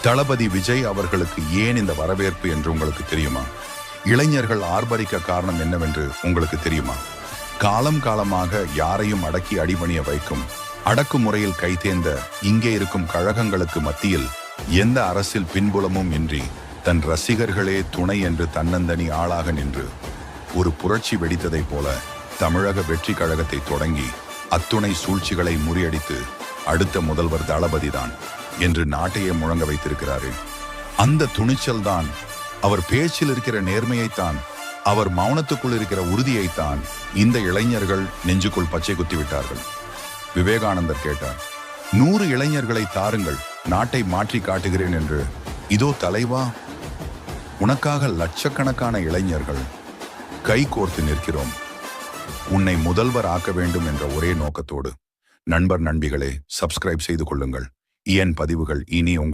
தளபதி விஜய் அவர்களுக்கு ஏன் இந்த வரவேற்பு என்று உங்களுக்கு தெரியுமா? இளைஞர்கள் ஆர்ப்பரிக்க காரணம் என்னவென்று உங்களுக்கு தெரியுமா? காலம் காலமாக யாரையும் அடக்கி அடிபணிய வைக்கும் அடக்குமுறையில் கைதேர்ந்த இங்கே இருக்கும் கழகங்களுக்கு மத்தியில் எந்த அரசியல் பின்புலமும் இன்றி தன் ரசிகர்களே துணை என்று தன்னந்தனி ஆளாக நின்று ஒரு புரட்சி வெடித்ததைப் போல தமிழக வெற்றி கழகத்தை தொடங்கி அத்துணை சூழ்ச்சிகளை முறியடித்து அடுத்த முதல்வர் தளபதிதான் என்று நாட்டையே முழங்க வைத்திருக்கிறாரு. அந்த துணிச்சல் தான், அவர் பேச்சில் இருக்கிற நேர்மையைத்தான், அவர் மௌனத்துக்குள் இருக்கிற உறுதியைத்தான் இந்த இளைஞர்கள் நெஞ்சுக்குள் பச்சை குத்தி விட்டார்கள். விவேகானந்தர் கேட்டார், 100 இளைஞர்களை தாருங்கள், நாட்டை மாற்றி காட்டுகிறேன் என்று. இதோ தலைவா, உனக்காக லட்சக்கணக்கான இளைஞர்கள் கை கோர்த்து நிற்கிறோம், உன்னை முதல்வர் ஆக்க வேண்டும் என்ற ஒரே நோக்கத்தோடு. நண்பர் நண்பிகளே, சப்ஸ்கிரைப் செய்து கொள்ளுங்கள். EN பதிவுகள் இனி உங்கள்